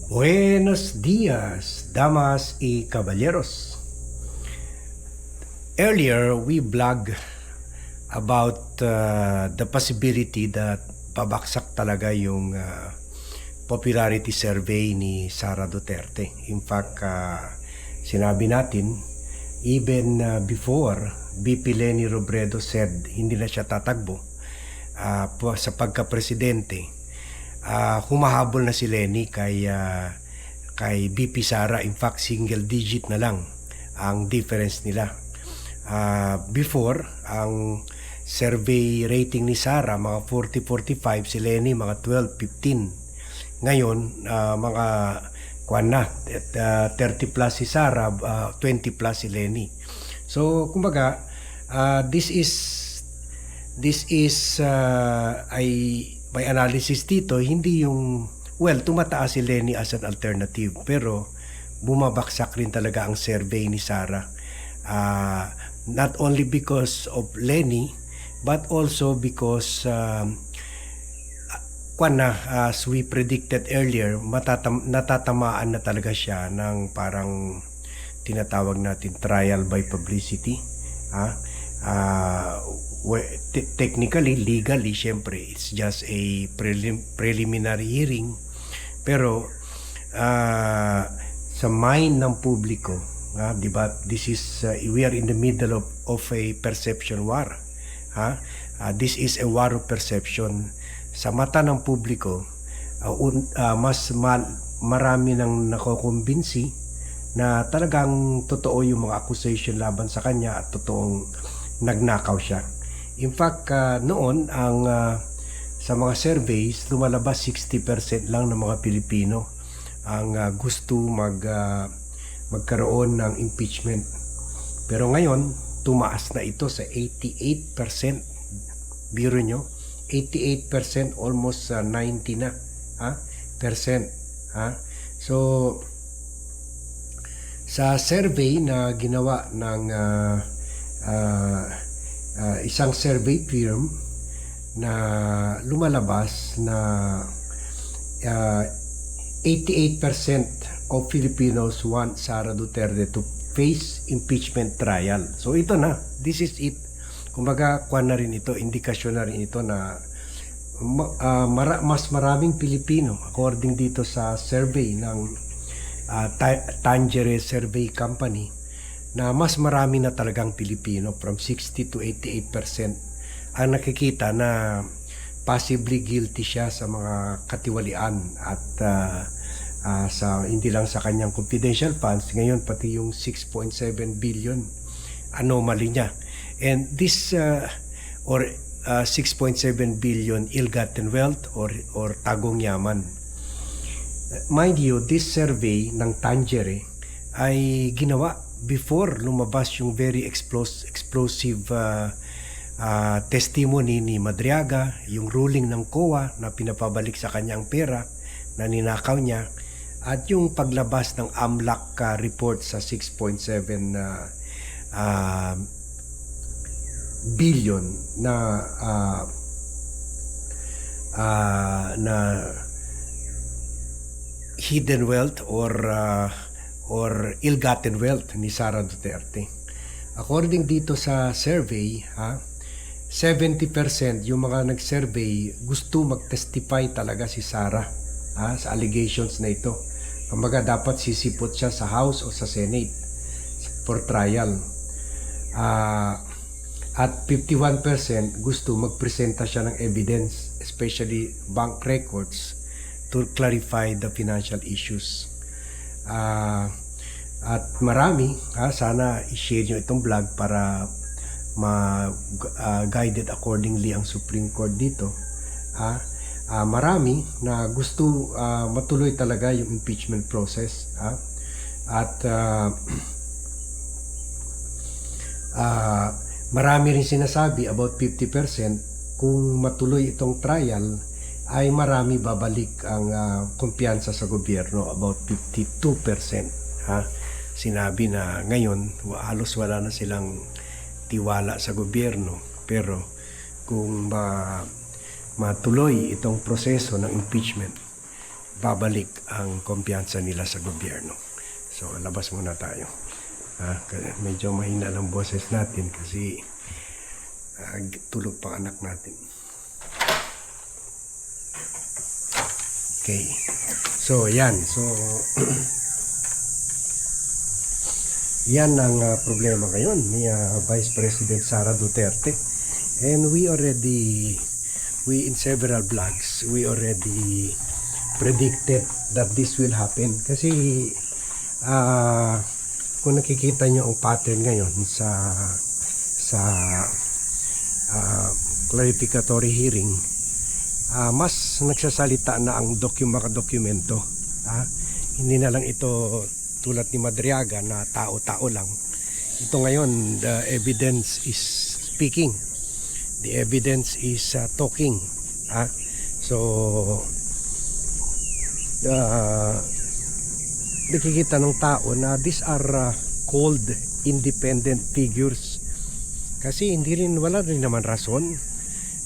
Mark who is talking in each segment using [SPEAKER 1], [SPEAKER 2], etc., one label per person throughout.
[SPEAKER 1] Buenos dias, damas y caballeros. Earlier, we blogged about the possibility that babaksak talaga yung popularity survey ni Sara Duterte. In fact, sinabi natin, even before VP Leni Robredo said hindi na siya tatakbo sa pagka-presidente, humahabol na si Leni kay VP Sara. In fact, single digit na lang ang difference nila. Before, ang survey rating ni Sara mga 40-45, si Leni mga 12-15. Ngayon, mga 30 plus si Sara, 20 plus si Leni. So, kumbaga, this is may analysis dito, hindi yung, tumataas si Leni as an alternative, pero bumabaksak rin talaga ang survey ni Sara. Not only because of Leni, but also because, as we predicted earlier, natatamaan na talaga siya ng parang tinatawag natin trial by publicity. Technically, legally, syempre, it's just a preliminary hearing. Pero sa mind ng publiko, di ba, we are in the middle of a perception war. This is a war of perception. Sa mata ng publiko, marami nang nakukumbinsi na talagang totoo yung mga accusation laban sa kanya at totoong nagnakaw siya. In fact, noon sa mga surveys, lumalabas 60% lang ng mga Pilipino ang gusto magkaroon ng impeachment. Pero ngayon, tumaas na ito sa 88%. Biro nyo, 88%, almost 90 na percent. So, sa survey na ginawa ng isang survey firm, na lumalabas na 88% of Filipinos want Sara Duterte to face impeachment trial. So ito na, this is it. Kumbaga, na rin ito, indikasyon na rin ito na mas maraming Pilipino, according dito sa survey ng Tangerine Survey Company, na mas marami na talagang Pilipino, from 60 to 88%, ang nakikita na possibly guilty siya sa mga katiwalian at hindi lang sa kanyang confidential funds, ngayon pati yung 6.7 billion anomaly niya. And this 6.7 billion ill-gotten wealth or tagong yaman. Mind you, this survey ng Tangerine ay ginawa before lumabas yung very explosive testimony ni Madriaga, yung ruling ng COA na pinapabalik sa kanyang pera na ninakaw niya, at yung paglabas ng AMLAC report sa 6.7 billion na hidden wealth or ill-gotten wealth ni Sara Duterte. According dito sa survey, 70% yung mga nag-survey gusto mag-testify talaga si Sara sa allegations na ito. Kumbaga, dapat sisipot siya sa House o sa Senate for trial. At 51% gusto magpresenta siya ng evidence, especially bank records, to clarify the financial issues. At marami, sana i-share nyo itong vlog para guided accordingly ang Supreme Court dito. Marami na gusto matuloy talaga yung impeachment process. At marami rin sinasabi, about 50%, kung matuloy itong trial ay marami babalik ang kumpiyansa sa gobyerno, about 52%. Sinabi na ngayon halos wala na silang tiwala sa gobyerno, pero kung matuloy itong proseso ng impeachment, babalik ang kumpiyansa nila sa gobyerno. So labas muna tayo. Medyo mahina lang boses natin kasi tulog pa anak natin. Okay. So yan. So yan ang problema ngayon ni Vice President Sara Duterte. And we in several vlogs, we already predicted that this will happen. Kasi kung nakikita nyo ang pattern ngayon sa clarificatory hearing, mas nagsasalita na ang mga dokumento. Hindi na lang ito tulad ni Madriaga na tao-tao lang. Ito ngayon, the evidence is speaking. The evidence is talking. So nakikita ng tao na these are called independent figures. Kasi wala rin naman rason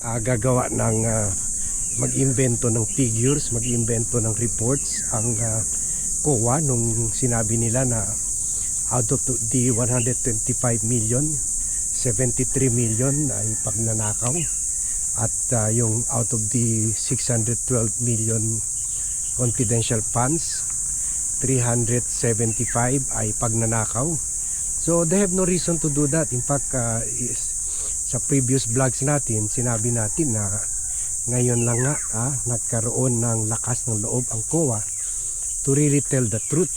[SPEAKER 1] gagawa ng mag-imbento ng figures, mag-imbento ng reports ang COA nung sinabi nila na out of the 125 million, 73 million ay pagnanakaw at yung out of the 612 million confidential funds, 375 ay pagnanakaw. So they have no reason to do that. In fact, sa previous vlogs natin, sinabi natin na ngayon lang nga nagkaroon ng lakas ng loob ang COA to really tell the truth.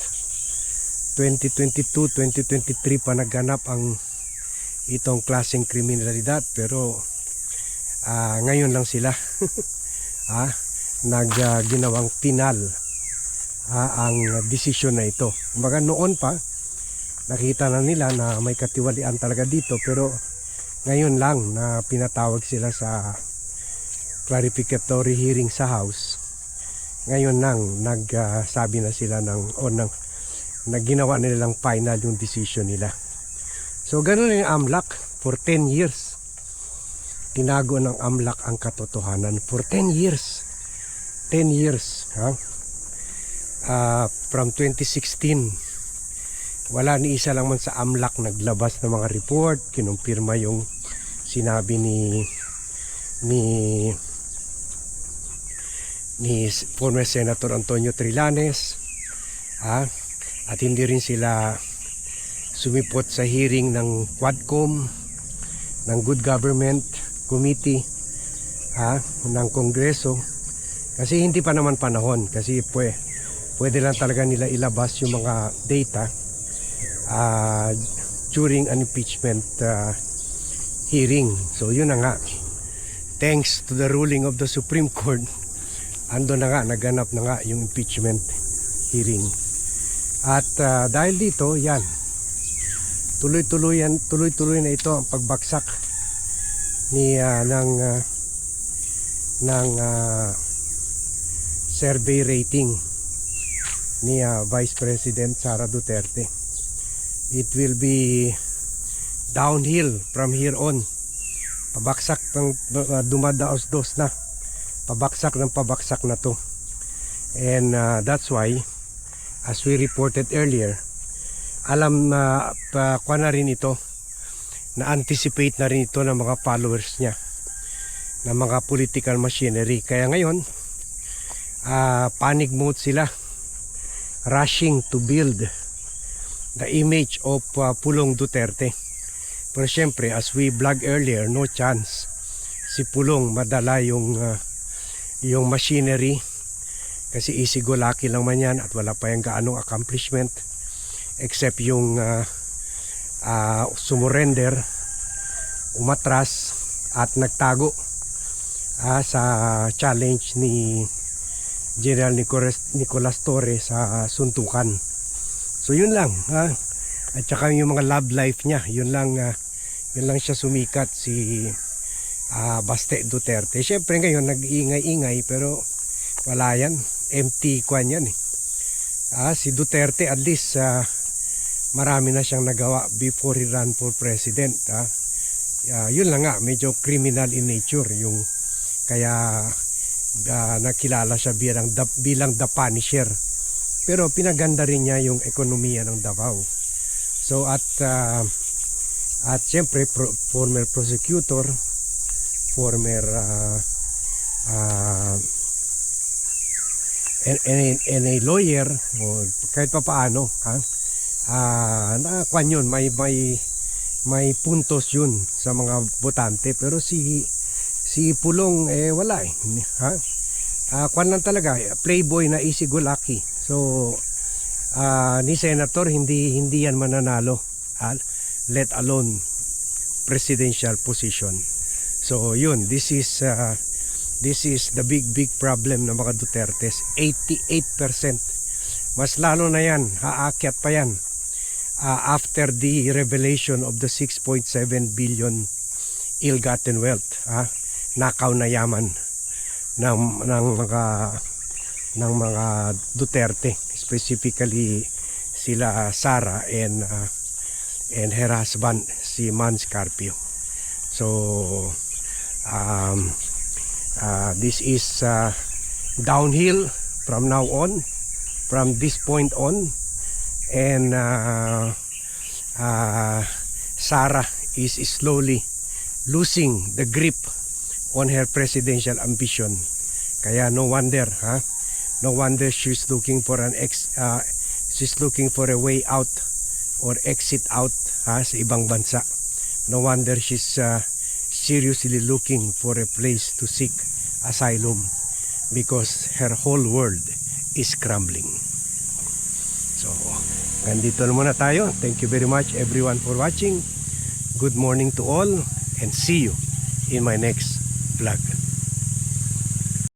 [SPEAKER 1] 2022, 2023 pa nagganap ang itong klaseng kriminalidad, pero ngayon lang sila ginawang final ang desisyon na ito. Kumbaga noon pa nakita na nila na may katiwalian talaga dito, pero ngayon lang na pinatawag sila sa clarificatory hearing sa House. Ngayon nang nagsabi na sila nagginawa nilang final yung decision nila. So ganun yung AMLAC for 10 years. Tinago ng AMLAC ang katotohanan for 10 years. 10 years. From 2016, wala ni isa lang man sa AMLAC naglabas ng mga report, kinumpirma yung sinabi ni former Senator Antonio Trillanes, at hindi rin sila sumipot sa hearing ng Quadcom, ng Good Government Committee ng Kongreso, kasi hindi pa naman panahon, kasi pwede lang talaga nila ilabas yung mga data during an impeachment hearing. So yun na nga, thanks to the ruling of the Supreme Court, ando na nga, naganap na nga yung impeachment hearing. At dahil dito, yan, tuloy-tuloy na ito ang pagbagsak ng survey rating ni Vice President Sara Duterte. It will be downhill from here on. Pabagsak ng dumadaos-dos na. Pabagsak na to. And that's why, as we reported earlier, alam na kuha na rin ito, na anticipate na rin ito ng mga followers niya, ng mga political machinery. Kaya ngayon, panic mode sila, rushing to build the image of Pulong Duterte. Pero syempre, as we vlog earlier, no chance si Pulong madala yung machinery, kasi easy-go-lucky lang man yan at wala pa yung gaanong accomplishment except yung sumurrender, umatras at nagtago sa challenge ni General Nicolas Torre sa suntukan. So yun lang, at saka yung mga love life niya, yun lang siya sumikat, si Baste Duterte. Syempre ngayon nag-iingay-ingay, pero wala yan, empty kwan yan si Duterte at least marami na siyang nagawa before he ran for president. Yun lang nga, medyo criminal in nature yung kaya nakilala siya bilang the Punisher. Pero pinaganda rin niya yung ekonomiya ng Davao. So at siyempre former prosecutor, former and a lawyer, o kahit pa paano, nakakuan yun, may puntos yun sa mga botante. Pero si Pulong wala ha. Kwan lang talaga, playboy na easy-go-lucky. So ni Senator hindi yan mananalo, let alone presidential position. So yun, this is the big problem ng mga Dutertes. 88%. Mas lalo na yan, haakyat pa yan after the revelation of the 6.7 billion ill-gotten wealth, nakaw na yaman ng mga Duterte, specifically sila Sara and her husband si Mans Carpio. So this is downhill from now on, from this point on, and Sara is slowly losing the grip on her presidential ambition. Kaya no wonder, no wonder she's looking for she's looking for a way out or exit out sa ibang bansa. No wonder she's seriously looking for a place to seek asylum, because her whole world is crumbling. So, ganito na muna tayo. Thank you very much everyone for watching. Good morning to all, and see you in my next vlog.